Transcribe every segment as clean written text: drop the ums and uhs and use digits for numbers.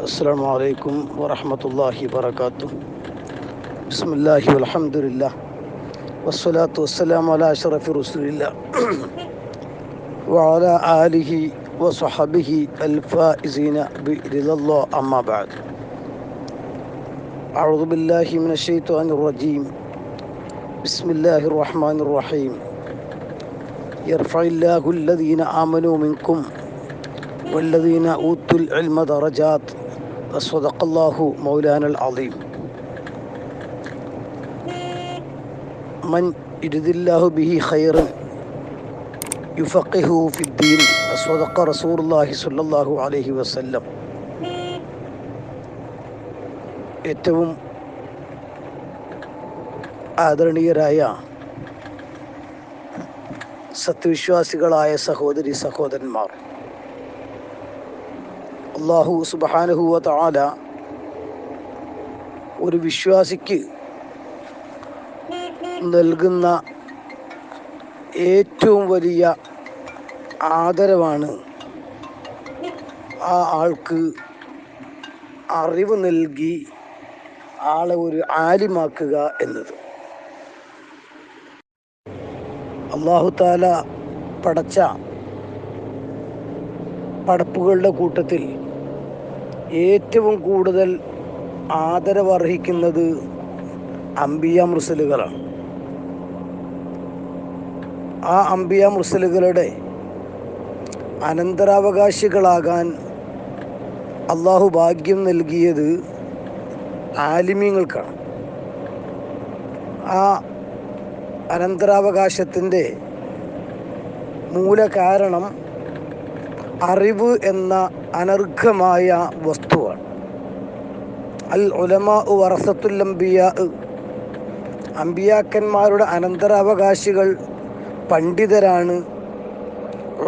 السلام عليكم ورحمة الله وبركاته. بسم الله والحمد لله والصلاة والسلام على أشرف رسول الله وعلى آله وصحبه الفائزين برضا الله. أما بعد، أعوذ بالله من الشيطان الرجيم. بسم الله الرحمن الرحيم. يرفع الله الذين آمنوا منكم والذين أوتوا العلم درجات. صدق الله مولانا العظيم. من يرد الله به خيرا يفقهه في الدين. صدق رسول الله صلى الله عليه وسلم. ഏറ്റവും ആദരണീയരായ സത്യവിശ്വാസികളായ സഹോദരി സഹോദരന്മാർ, അല്ലാഹു സുബ്ഹാനഹു വ തആല ഒരു വിശ്വാസിക്ക് നൽകുന്ന ഏറ്റവും വലിയ ആദരവാണ് ആ ആൾക്ക് അറിവ് നൽകി ആളെ ഒരു ആലിമാക്കുക എന്നത്. അല്ലാഹു തആല പടച്ച പടപ്പുകളുടെ കൂട്ടത്തിൽ ഏറ്റവും കൂടുതൽ ആദരവർഹിക്കുന്നത് അംബിയ മുർസലുകളാണ്. ആ അംബിയ മുർസലുകളുടെ അനന്തരാവകാശികളാകാൻ അള്ളാഹു ഭാഗ്യം നൽകിയത് ആലിമീങ്ങൾക്കാണ്. ആ അനന്തരാവകാശത്തിൻ്റെ മൂലകാരണം അറിവ് എന്ന അനർഘമായ വസ്തുവാണ്. അൽ ഉലമാ വറസത്തുൽ അംബിയാ, അംബിയാക്കന്മാരുടെ അനന്തരാവകാശികൾ പണ്ഡിതരാണ്.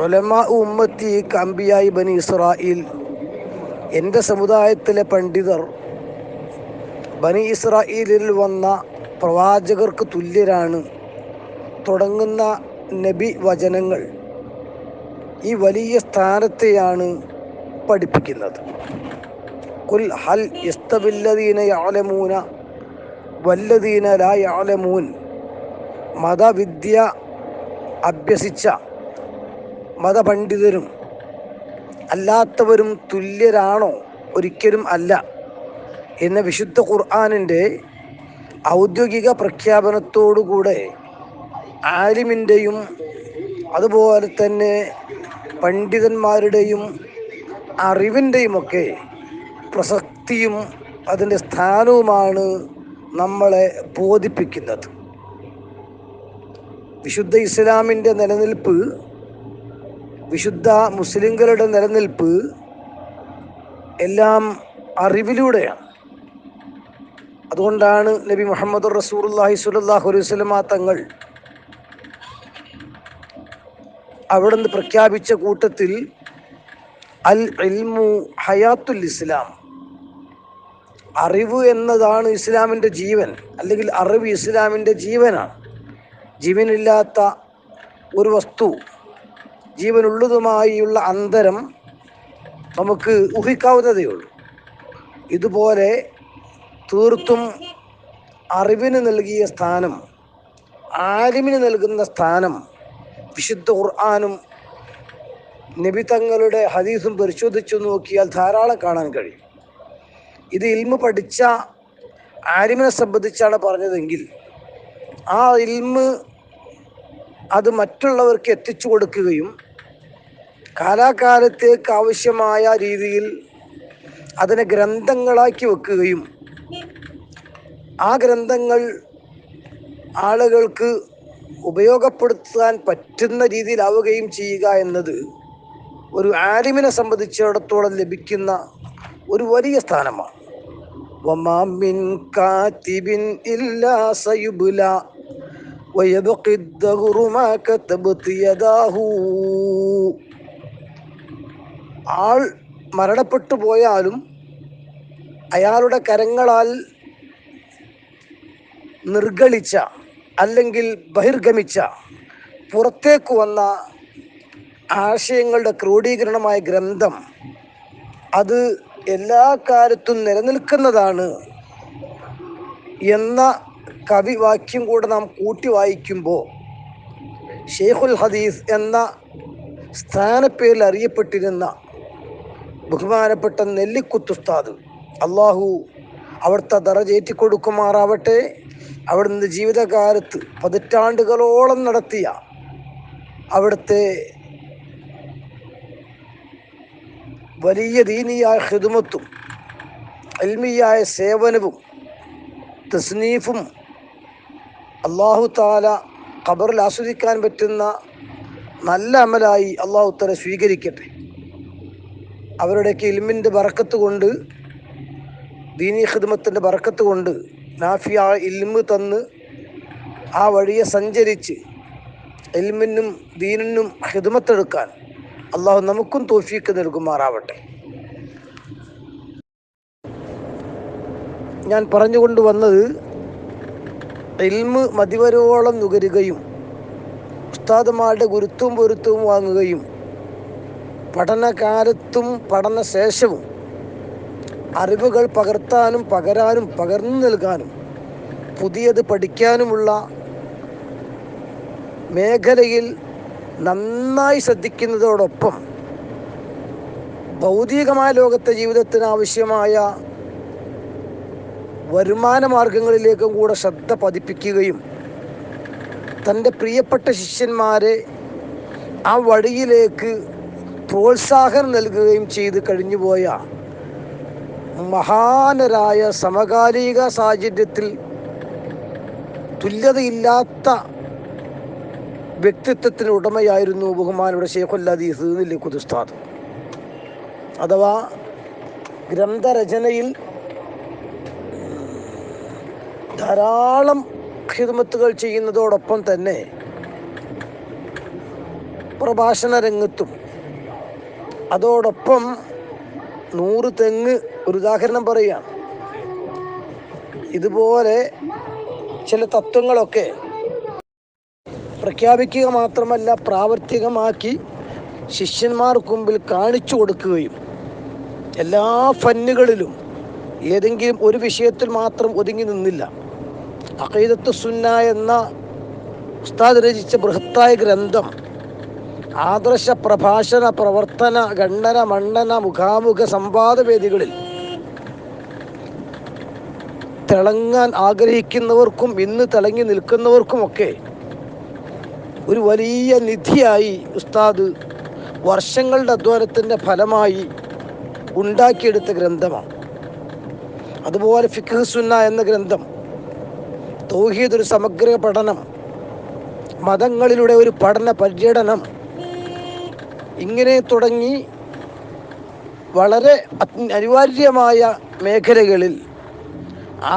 ഉലമാ ഉമ്മത്തി അംബിയായി ബനി ഇസ്രായേൽ, എൻ്റെ സമുദായത്തിലെ പണ്ഡിതർ ബനി ഇസ്രായേലിൽ വന്ന പ്രവാചകർക്ക് തുല്യരാണ് തുടങ്ങുന്ന നബി വചനങ്ങൾ ഈ വലിയ സ്ഥാനത്തെയാണ് പഠിപ്പിക്കുന്നത്. ഖുൽ ഹൽ യസ്തവില്ലദീന യഅലമൂന വല്ലദീന ലാ യഅലമൂൻ. മതവിദ്യ അഭ്യസിച്ച മതപണ്ഡിതരും അല്ലാത്തവരും തുല്യരാണോ? ഒരിക്കലും അല്ല എന്ന വിശുദ്ധ ഖുർആനിൻ്റെ ഔദ്യോഗിക പ്രഖ്യാപനത്തോടുകൂടെ ആലിമിൻ്റെയും അതുപോലെ തന്നെ പണ്ഡിതന്മാരുടെയും അറിവിൻ്റെയുമൊക്കെ പ്രസക്തിയും അതിൻ്റെ സ്ഥാനവുമാണ് നമ്മളെ ബോധിപ്പിക്കുന്നത്. വിശുദ്ധ ഇസ്ലാമിൻ്റെ നിലനിൽപ്പ്, വിശുദ്ധ മുസ്ലിംകളുടെ നിലനിൽപ്പ് എല്ലാം അറിവിലൂടെയാണ്. അതുകൊണ്ടാണ് നബി മുഹമ്മദ് റസൂലുള്ളാഹി സ്വല്ലല്ലാഹു അലൈഹി വസല്ലമ തങ്ങൾ അവിടുന്ന് പ്രഖ്യാപിച്ച കൂട്ടത്തിൽ അൽ ഇൽമു ഹയാത്തുൽ ഇസ്ലാം, അറിവ് എന്നതാണ് ഇസ്ലാമിൻ്റെ ജീവൻ, അല്ലെങ്കിൽ അറിവ് ഇസ്ലാമിൻ്റെ ജീവനാണ്. ജീവനില്ലാത്ത ഒരു വസ്തു ജീവനുള്ളതുമായുള്ള അന്തരം നമുക്ക് ഊഹിക്കാവുന്നതേ ഉള്ളൂ. ഇതുപോലെ തീർത്തും അറിവിന് നൽകിയ സ്ഥാനം, ആലിമിന് നൽകുന്ന സ്ഥാനം വിശുദ്ധ ഖുർആനും നബി തങ്ങളുടെ ഹദീസും പരിശോധിച്ചു നോക്കിയാൽ ധാരാളം കാണാൻ കഴിയും. ഇത് ഇൽമ് പഠിച്ച ആലിമിനെ സംബന്ധിച്ചാണ് പറഞ്ഞതെങ്കിൽ ആ ഇൽമ് അത് മറ്റുള്ളവർക്ക് എത്തിച്ചു കൊടുക്കുകയും കാലാകാലത്തേക്ക് ആവശ്യമായ രീതിയിൽ അതിനെ ഗ്രന്ഥങ്ങളാക്കി വെക്കുകയും ആ ഗ്രന്ഥങ്ങൾ ആളുകൾക്ക് ഉപയോഗപ്പെടുത്താൻ പറ്റുന്ന രീതിയിലാവുകയും ചെയ്യുക എന്നത് ഒരു ആലിമിനെ സംബന്ധിച്ചിടത്തോളം ലഭിക്കുന്ന ഒരു വലിയ സ്ഥാനമാണ്. വമാ മിൻ കാതിബിൻ ഇല്ലാ സയുബ്ലാ വയബ്ഖി ദഹ്റു മാ കതബത് യദാഹു. ആൾ മരണപ്പെട്ടു പോയാലും അയാളുടെ കരങ്ങളാൽ നിർഗളിച്ച അല്ലെങ്കിൽ ബഹിർഗമിച്ച പുറത്തേക്ക് വന്ന ആശയങ്ങളുടെ ക്രോഡീകരണമായ ഗ്രന്ഥം അത് എല്ലാ കാലത്തും നിലനിൽക്കുന്നതാണ് എന്ന കവിവാക്യം കൂടെ നാം കൂട്ടി വായിക്കുമ്പോൾ ഷെയ്ഖുൽ ഹദീസ് എന്ന സ്ഥാനപ്പേരിൽ അറിയപ്പെട്ടിരുന്ന ബഹുമാനപ്പെട്ട നെല്ലിക്കുത്ത് ഉസ്താദ്, അള്ളാഹു അവിടുത്തെ ദറജേറ്റി കൊടുക്കുമാറാവട്ടെ, അവിടുന്ന് ജീവിതകാലത്ത് പതിറ്റാണ്ടുകളോളം നടത്തിയ അവിടുത്തെ വലിയ ദീനിയായ ഖിദ്മത്തും ഇൽമിയായ സേവനവും തസ്നീഫും അള്ളാഹു താല ഖബറിൽ ആസ്വദിക്കാൻ പറ്റുന്ന നല്ല അമലായി അള്ളാഹു താല സ്വീകരിക്കട്ടെ. അവരുടെയൊക്കെ ഇൽമിൻ്റെ ബറക്കത്ത് കൊണ്ട്, ദീനീ ഖിദ്മത്തിൻ്റെ ബറക്കത്ത് കൊണ്ട് നാഫിയ ഇൽമ് തന്ന് ആ വഴിയെ സഞ്ചരിച്ച് ഇൽമിനും ദീനിനും ഖിദ്മത്തെടുക്കാൻ അള്ളാഹു നമുക്കും തൗഫീഖ് നൽകുമാറാവട്ടെ. ഞാൻ പറഞ്ഞുകൊണ്ട് വന്നത്, ഇൽമ് മതിവരോളം നുകരുകയും ഉസ്താദുമാരുടെ ഗുരുത്വവും പൊരുത്തവും വാങ്ങുകയും പഠനകാലത്തും പഠനശേഷവും അറിവുകൾ പകർത്താനും പകരാനും പകർന്നു നൽകാനും പുതിയത് പഠിക്കാനുമുള്ള മേഖലയിൽ നന്നായി ശ്രദ്ധിക്കുന്നതോടൊപ്പം ഭൗതികമായ ലോകത്തെ ജീവിതത്തിന് ആവശ്യമായ വരുമാന മാർഗങ്ങളിലേക്കും കൂടെ ശ്രദ്ധ പതിപ്പിക്കുകയും തൻ്റെ പ്രിയപ്പെട്ട ശിഷ്യന്മാരെ ആ വഴിയിലേക്ക് പ്രോത്സാഹനം നൽകുകയും ചെയ്ത് കഴിഞ്ഞുപോയ മഹാനരായ സമകാലിക സാഹചര്യത്തിൽ തുല്യതയില്ലാത്ത വ്യക്തിത്വത്തിന് ഉടമയായിരുന്നു ബഹുമാനയുടെ ഷെയ്ഖുൽ ഹദീസ് നെല്ലിക്കുത്ത് ഉസ്താദ്. അഥവാ ഗ്രന്ഥരചനയിൽ ധാരാളം ഖിദ്മത്തുകൾ ചെയ്യുന്നതോടൊപ്പം തന്നെ പ്രഭാഷണ രംഗത്തും, അതോടൊപ്പം 100 തെങ്ങ്, ഒരു ഉദാഹരണം പറയുകയാണ്, ഇതുപോലെ ചില തത്വങ്ങളൊക്കെ പ്രഖ്യാപിക്കുക മാത്രമല്ല പ്രാവർത്തികമാക്കി ശിഷ്യന്മാർക്ക് മുമ്പിൽ കാണിച്ചു കൊടുക്കുകയും എല്ലാ ഫന്നുകളിലും ഏതെങ്കിലും ഒരു വിഷയത്തിൽ മാത്രം ഒതുങ്ങി നിന്നില്ല. അഖീദത്തു സുന്ന എന്ന ഉസ്താദ് രചിച്ച ബൃഹത്തായ ഗ്രന്ഥം ആദർശ പ്രഭാഷണ പ്രവർത്തന ഖണ്ഡന മണ്ഡന മുഖാമുഖ സംവാദ വേദികളിൽ തിളങ്ങാൻ ആഗ്രഹിക്കുന്നവർക്കും ഇന്ന് തിളങ്ങി നിൽക്കുന്നവർക്കുമൊക്കെ ഒരു വലിയ നിധിയായി ഉസ്താദ് വർഷങ്ങളുടെ അധ്വാനത്തിൻ്റെ ഫലമായി ഉണ്ടാക്കിയെടുത്ത ഗ്രന്ഥമാണ്. അതുപോലെ ഫിഖ് സുന്ന എന്ന ഗ്രന്ഥം, തൗഹീദ് ഒരു സമഗ്ര പഠനം, മതങ്ങളിലൂടെ ഒരു പഠന പര്യടനം, ഇങ്ങനെ തുടങ്ങി വളരെ അനിവാര്യമായ മേഖലകളിൽ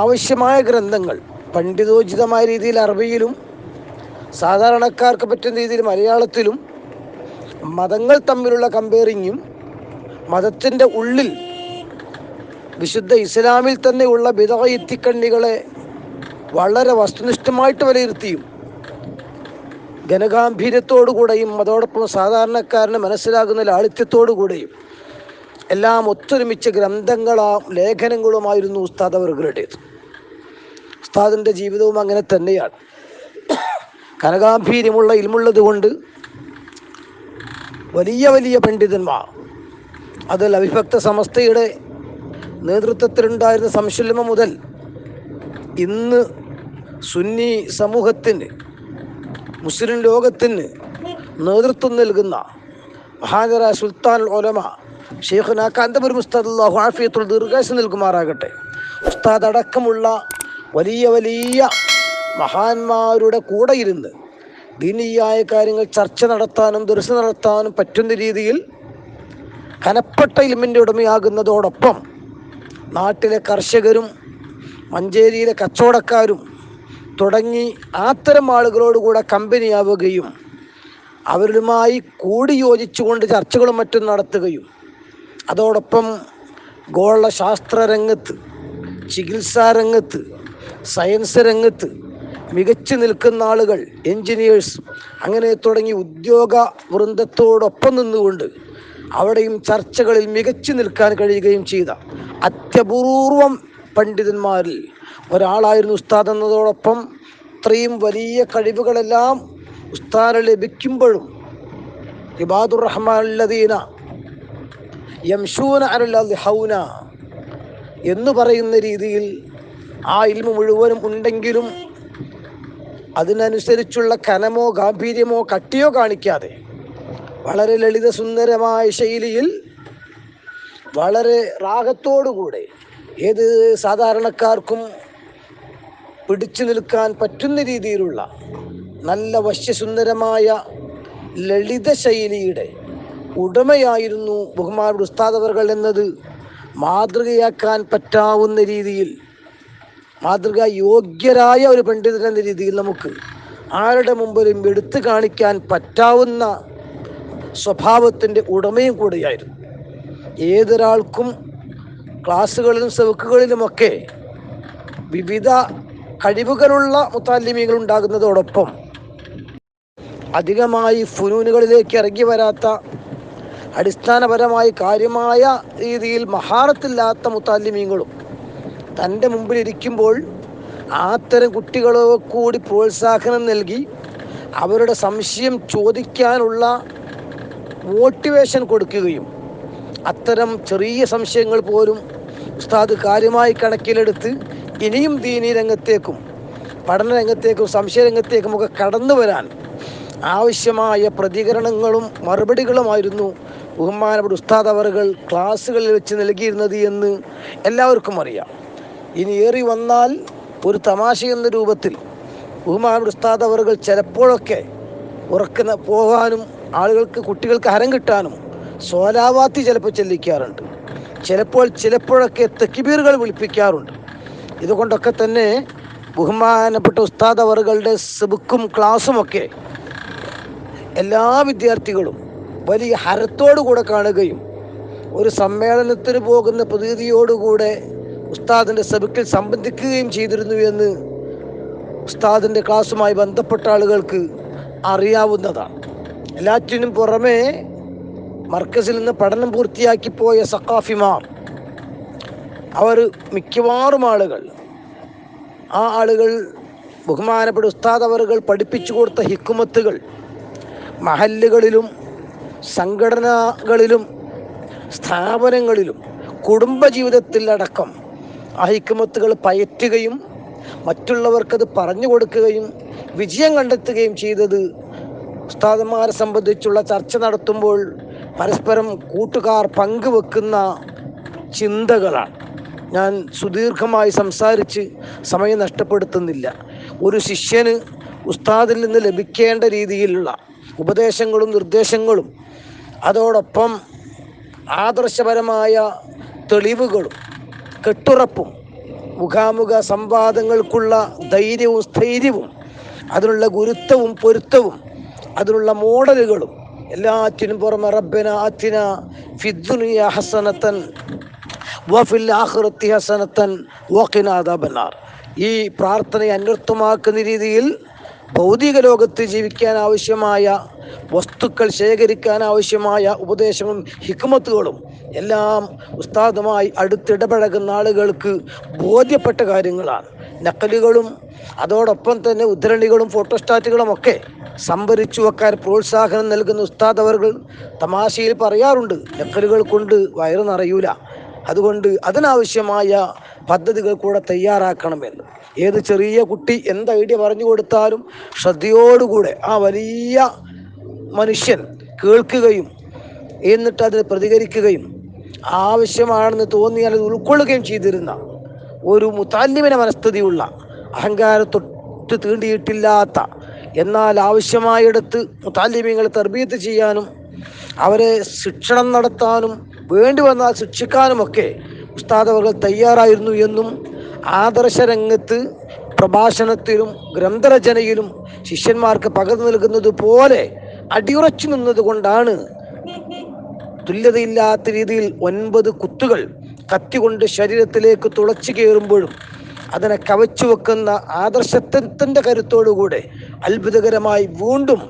ആവശ്യമായ ഗ്രന്ഥങ്ങൾ പണ്ഡിതോചിതമായ രീതിയിൽ അറബിയിലും സാധാരണക്കാർക്ക് പറ്റുന്ന രീതിയിൽ മലയാളത്തിലും, മതങ്ങൾ തമ്മിലുള്ള കമ്പയറിങ്ങും മതത്തിൻ്റെ ഉള്ളിൽ വിശുദ്ധ ഇസ്ലാമിൽ തന്നെയുള്ള ബിദ്അ ഇത്തിക്കണ്ണികളെ വളരെ വസ്തുനിഷ്ഠമായിട്ട് വിലയിരുത്തിയും ഘനഗാംഭീര്യത്തോടുകൂടെയും അതോടൊപ്പം സാധാരണക്കാരന് മനസ്സിലാകുന്ന ലാളിത്യത്തോടുകൂടെയും എല്ലാം ഒത്തൊരുമിച്ച ലേഖനങ്ങളുമായിരുന്നു ഉസ്താദ് അവர்களுടേത്. ഉസ്താദിൻ്റെ ജീവിതവും അങ്ങനെ തന്നെയാണ്. ഘനഗാംഭീര്യമുള്ള ഇൽമുള്ളത് കൊണ്ട് വലിയ വലിയ പണ്ഡിതന്മാർ, അതിൽ അവിഭക്ത സമസ്തയുടെ നേതൃത്വത്തിലുണ്ടായിരുന്ന സംശുലമ മുതൽ ഇന്ന് സുന്നി സമൂഹത്തിന്, മുസ്ലിം ലോകത്തിന് നേതൃത്വം നൽകുന്ന മഹാനരായ സുൽത്താൻ ഉലമ ഷെയ്ഖുന കാന്തപുരം ഉസ്താദ് അല്ലാഹു ആഫിയത്തുൽ ദീർഘായുസ്സ് നൽകുമാറാകട്ടെ, ഉസ്താദ് അടക്കമുള്ള വലിയ വലിയ മഹാന്മാരുടെ കൂടെ ഇരുന്ന് ദീനിയായ കാര്യങ്ങൾ ചർച്ച നടത്താനും ദർസ് നടത്താനും പറ്റുന്ന രീതിയിൽ കനപ്പെട്ട ഇൽമിൻ്റെ ഉടമയാകുന്നതോടൊപ്പം നാട്ടിലെ കർഷകരും മഞ്ചേരിയിലെ കച്ചവടക്കാരും തുടങ്ങി അത്തരം ആളുകളോടുകൂടെ കമ്പനിയാവുകയും അവരുമായി കൂടി യോജിച്ചുകൊണ്ട് ചർച്ചകളും മറ്റും നടത്തുകയും അതോടൊപ്പം ഗോളശാസ്ത്ര രംഗത്ത്, ചികിത്സാ രംഗത്ത്, സയൻസ് രംഗത്ത് മികച്ചു നിൽക്കുന്ന ആളുകൾ, എൻജിനീയേഴ്സ്, അങ്ങനെ തുടങ്ങി ഉദ്യോഗ വൃന്ദത്തോടൊപ്പം നിന്നുകൊണ്ട് അവിടെയും ചർച്ചകളിൽ മികച്ചു നിൽക്കാൻ കഴിയുകയും ചെയ്ത അത്യപൂർവം പണ്ഡിതന്മാരിൽ ഒരാളായിരുന്നു ഉസ്താദ് എന്നതോടൊപ്പം ഇത്രയും വലിയ കഴിവുകളെല്ലാം ഉസ്താദിന് ലഭിക്കുമ്പോഴും ഇബാദുർ റഹ്മാൻ അല്ലദീന യംശൂന അലൽ അർളി ഹൗന എന്ന് പറയുന്ന രീതിയിൽ ആ ഇൽമു മുഴുവനും ഉണ്ടെങ്കിലും അതിനനുസരിച്ചുള്ള കനമോ ഗാംഭീര്യമോ കട്ടിയോ കാണിക്കാതെ വളരെ ലളിത സുന്ദരമായ ശൈലിയിൽ വളരെ റാഹത്തോടുകൂടെ ഏത് സാധാരണക്കാർക്കും പിടിച്ചു നിൽക്കാൻ പറ്റുന്ന രീതിയിലുള്ള നല്ല വശ്യസുന്ദരമായ ലളിത ശൈലിയുടെ ഉടമയായിരുന്നു ബഹുമാനപ്പെട്ട ഉസ്താദ് അവർകൾ എന്നത് മാതൃകയാക്കാൻ പറ്റാവുന്ന രീതിയിൽ മാതൃകാ യോഗ്യരായ ഒരു പണ്ഡിതൻ എന്ന രീതിയിൽ നമുക്ക് ആരുടെ മുമ്പിലും എടുത്തു കാണിക്കാൻ പറ്റാവുന്ന സ്വഭാവത്തിൻ്റെ ഉടമയും കൂടെയായിരുന്നു. ഏതൊരാൾക്കും ക്ലാസ്സുകളിലും സൗക്കുകളിലുമൊക്കെ വിവിധ കഴിവുകളുള്ള മുത്തല്ലിമീങ്ങൾ ഉണ്ടാകുന്നതോടൊപ്പം അധികമായി ഫുനൂനുകളിലേക്ക് ഇറങ്ങി വരാത്ത അടിസ്ഥാനപരമായി കാര്യമായ രീതിയിൽ മഹാറത്തില്ലാത്ത മുത്തല്ലിമീങ്ങളും തൻ്റെ മുമ്പിലിരിക്കുമ്പോൾ അത്തരം കുട്ടികളെ കൂടി പ്രോത്സാഹനം നൽകി അവരുടെ സംശയം ചോദിക്കാനുള്ള മോട്ടിവേഷൻ കൊടുക്കുകയും അത്തരം ചെറിയ സംശയങ്ങൾ പോലും ഉസ്താദ് കാര്യമായി കണക്കിലെടുത്ത് ഇനിയും ദീനീ രംഗത്തേക്കും പഠന രംഗത്തേക്കും സംശയ രംഗത്തേക്കുമൊക്കെ കടന്നു വരാൻ ആവശ്യമായ പ്രതികരണങ്ങളും മറുപടികളുമായിരുന്നു ബഹുമാനപ്പെട്ട ഉസ്താദ് അവറുകൾ ക്ലാസ്സുകളിൽ വെച്ച് നൽകിയിരുന്നത് എന്ന് എല്ലാവർക്കും അറിയാം. ഇനി ഏറി വന്നാൽ ഒരു തമാശ എന്ന രൂപത്തിൽ ബഹുമാനപ്പെട്ട ഉസ്താദ് അവറുകൾ ചിലപ്പോഴൊക്കെ ഉറക്കുന്ന പോകാനും ആളുകൾക്ക് കുട്ടികൾക്ക് ഹരം കിട്ടാനും സോലാവാത്തി ചിലപ്പോൾ ചെല്ലിക്കാറുണ്ട്. ചിലപ്പോഴൊക്കെ തക്ബീറുകൾ വിളിപ്പിക്കാറുണ്ട്. ഇതുകൊണ്ടൊക്കെ തന്നെ ബഹുമാനപ്പെട്ട ഉസ്താദ് അവറുകളുടെ സബുക്കും ക്ലാസ്സുമൊക്കെ എല്ലാ വിദ്യാർത്ഥികളും വലിയ ഹരത്തോടുകൂടെ കാണുകയും ഒരു സമ്മേളനത്തിന് പോകുന്ന പ്രതീതിയോടുകൂടെ ഉസ്താദിൻ്റെ സബുക്കിൽ സംബന്ധിക്കുകയും ചെയ്തിരുന്നു എന്ന് ഉസ്താദിൻ്റെ ക്ലാസ്സുമായി ബന്ധപ്പെട്ട ആളുകൾക്ക് അറിയാവുന്നതാണ്. എല്ലാറ്റിനും പുറമെ മർക്കസിൽ നിന്ന് പഠനം പൂർത്തിയാക്കി പോയ സഖാഫിമാർ അവർ മിക്കവാറും ആ ആളുകൾ ബഹുമാനപ്പെട്ട ഉസ്താദ് അവറുകൾ പഠിപ്പിച്ചു കൊടുത്ത ഹിക്കുമത്തുകൾ മഹല്ലുകളിലും സംഘടനകളിലും സ്ഥാപനങ്ങളിലും കുടുംബജീവിതത്തിലടക്കം ആ ഹിക്കുമത്തുകൾ പയറ്റുകയും മറ്റുള്ളവർക്കത് പറഞ്ഞു കൊടുക്കുകയും വിജയം കണ്ടെത്തുകയും ചെയ്തത് ഉസ്താദന്മാരെ സംബന്ധിച്ചുള്ള ചർച്ച നടത്തുമ്പോൾ പരസ്പരം കൂട്ടുകാർ പങ്കുവെക്കുന്ന ചിന്തകളാണ്. ഞാൻ സുദീർഘമായി സംസാരിച്ച് സമയം നഷ്ടപ്പെടുത്തുന്നില്ല. ഒരു ശിഷ്യന് ഉസ്താദിൽ നിന്ന് ലഭിക്കേണ്ട രീതിയിലുള്ള ഉപദേശങ്ങളും നിർദ്ദേശങ്ങളും അതോടൊപ്പം ആദർശപരമായ തെളിവുകളും കെട്ടുറപ്പും മുഖാമുഖ സംവാദങ്ങൾക്കുള്ള ധൈര്യവും സ്ഥൈര്യവും അതിനുള്ള ഗുരുത്വവും പൊരുത്തവും അതിനുള്ള മോഡലുകളും എല്ലാറ്റിനും പുറമെ റബ്ബന ആതിന ഫിദ്ദുനിയ ഹസനത്തൻ വഫിൽ ആഖിറത്തി ഹസനത്തൻ വഖിനാ അദാബന്നാർ ഈ പ്രാർത്ഥനയെ അന്വർത്ഥമാക്കുന്ന രീതിയിൽ ഭൗതിക ലോകത്ത് ജീവിക്കാൻ ആവശ്യമായ വസ്തുക്കൾ ശേഖരിക്കാൻ ആവശ്യമായ ഉപദേശങ്ങളും ഹിക്മത്തുകളും എല്ലാം ഉസ്താദുമായി അടുത്തിടപഴകുന്ന ആളുകൾക്ക് ബോധ്യപ്പെട്ട കാര്യങ്ങളാണ്. നക്കലുകളും അതോടൊപ്പം തന്നെ ഉദ്ധരണികളും ഫോട്ടോസ്റ്റാറ്റുകളും ഒക്കെ സംഭരിച്ചു വെക്കാൻ പ്രോത്സാഹനം നൽകുന്ന ഉസ്താദ് അവർകൾ തമാശയിൽ പറയാറുണ്ട്, നക്കലുകൾ കൊണ്ട് വയറ് നിറയൂല, അതുകൊണ്ട് അതിനാവശ്യമായ പദ്ധതികൾ കൂടെ തയ്യാറാക്കണമെന്ന്. ഏത് ചെറിയ കുട്ടി എന്ത് ഐഡിയ പറഞ്ഞു കൊടുത്താലും ശ്രദ്ധയോടുകൂടെ ആ വലിയ മനുഷ്യൻ കേൾക്കുകയും എന്നിട്ട് അതിന് പ്രതികരിക്കുകയും ആവശ്യമാണെന്ന് തോന്നിയാൽ അത് ഉൾക്കൊള്ളുകയും ചെയ്തിരുന്ന ഒരു മുത്തല്ലിമിനെ മനസ്ഥിതിയുള്ള അഹങ്കാരത്തൊട്ട് തീണ്ടിയിട്ടില്ലാത്ത എന്നാൽ ആവശ്യമായിടത്ത് മുത്തല്ലിമീങ്ങളെ തർബീയത്ത് ചെയ്യാനും അവരെ ശിക്ഷണം നടത്താനും വേണ്ടി വന്നാൽ ശിക്ഷിക്കാനുമൊക്കെ ഉസ്താദ് അവർ തയ്യാറായിരുന്നു എന്നും ആദർശരംഗത്ത് പ്രഭാഷണത്തിലും ഗ്രന്ഥരചനയിലും ശിഷ്യന്മാർക്ക് പകർന്നു നൽകുന്നത് പോലെ അടിയുറച്ചു നിന്നതുകൊണ്ടാണ് തുല്യതയില്ലാത്ത രീതിയിൽ 9 കുത്തുകൾ കത്തികൊണ്ട് ശരീരത്തിലേക്ക് തുളച്ചു കയറുമ്പോഴും അതിനെ കവച്ചു വെക്കുന്ന ആദർശത്വത്തിൻ്റെ കരുത്തോടുകൂടെ അത്ഭുതകരമായി വീണ്ടും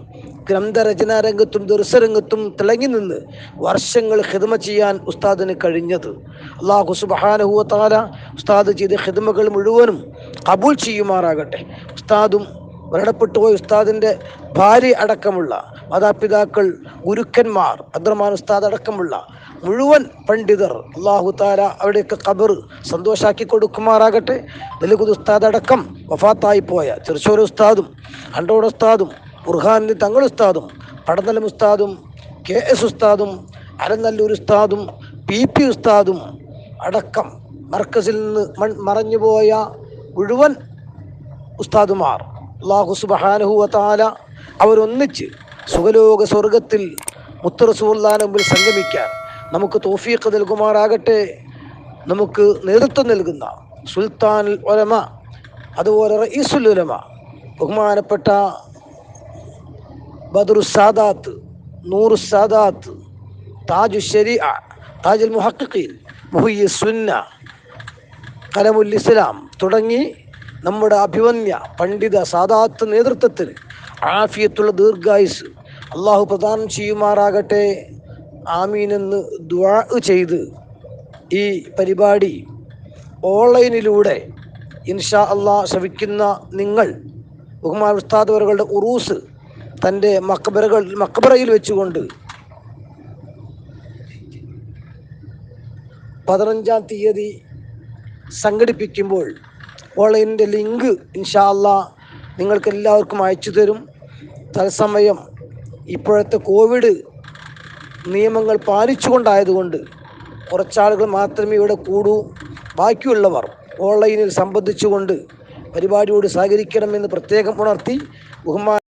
ഗ്രന്ഥരചനാ രംഗത്തും ദർസരംഗത്തും തിളങ്ങി നിന്ന് വർഷങ്ങൾ ഖിദ്മ ചെയ്യാൻ ഉസ്താദിന് കഴിഞ്ഞത്. അല്ലാഹു സുബ്ഹാനഹു വ തആല ഉസ്താദ് ചെയ്ത ഖിദ്മകൾ മുഴുവനും കബൂൽ ചെയ്യുമാറാകട്ടെ. ഉസ്താദും മരണപ്പെട്ടുപോയ ഉസ്താദിൻ്റെ ഭാര്യ അടക്കമുള്ള മാതാപിതാക്കൾ, ഗുരുക്കന്മാർ, അബ്ദുറഹ്മാൻ ഉസ്താദ് അടക്കമുള്ള മുഴുവൻ പണ്ഡിതർ അല്ലാഹു തആല അവിടെയൊക്കെ ഖബർ സന്തോഷാക്കി കൊടുക്കുമാറാകട്ടെ. ദലീഖുൽ ഉസ്താദ് അടക്കം വഫാത്തായി പോയ ചെറുച്ചോര ഉസ്താദും അണ്ടോട് ഉസ്താദും ബുർഹാനി തങ്ങൾ ഉസ്താദും പടന്നലം ഉസ്താദും KS ഉസ്താദും അരനല്ലൂർ ഉസ്താദും PP ഉസ്താദും അടക്കം മർക്കസിൽ നിന്ന് മറഞ്ഞുപോയ മുഴുവൻ ഉസ്താദുമാർ അല്ലാഹു സുബ്ഹാനഹു വ തആല അവരൊന്നിച്ച് സുഖലോക സ്വർഗത്തിൽ മുത്ത് റസൂലുള്ളാഹിന്റെ മുമ്പിൽ സംഗമിക്കാൻ നമുക്ക് തൗഫീഖ് നൽകുമാറാകട്ടെ. നമുക്ക് നേതൃത്വം നൽകുന്ന സുൽത്താനുൽ ഉലമ, അതുപോലെ റഈസുൽ ഉലമ, ബഹുമാനപ്പെട്ട ബദറുസ് സാദാത്ത്, നൂറുസ് സാദാത്ത്, താജു ശരീഅ, താജുൽ മുഹഖഖീൻ, മുഹയ്യിസ് സുന്ന, കലമുൽ ഇസ്ലാം തുടങ്ങി നമ്മുടെ അഭിവന്യ പണ്ഡിത സാദാത്ത് നേതൃത്വത്തിന് ആഫിയത്തുള്ള ദീർഘായുസ് അള്ളാഹു പ്രദാനം ചെയ്യുമാറാകട്ടെ. ആമീനെന്ന് ദുആ ചെയ്ത് ഈ പരിപാടി ഓൺലൈനിലൂടെ ഇൻഷാ അള്ളാഹ് ശ്രവിക്കുന്ന നിങ്ങൾ ബഹുമാന ഉസ്താദ് അവരുടെ ഉറൂസ് തൻ്റെ മക്ബറയിൽ വെച്ചുകൊണ്ട് 15-ാം തീയതി സംഘടിപ്പിക്കുമ്പോൾ ഓൺലൈനിൻ്റെ ലിങ്ക് ഇൻഷാ അള്ളാഹ് നിങ്ങൾക്ക് എല്ലാവർക്കും അയച്ചു തരും. തത്സമയം ഇപ്പോഴത്തെ കോവിഡ് നിയമങ്ങൾ പാലിച്ചുകൊണ്ടായതുകൊണ്ട് കുറച്ചാളുകൾ മാത്രമേ ഇവിടെ കൂടൂ. ബാക്കിയുള്ളവർ ഓൺലൈനിൽ സംബന്ധിച്ചുകൊണ്ട് പരിപാടിയോട് സഹകരിക്കണമെന്ന് പ്രത്യേകം ഉണർത്തി ബഹുമാന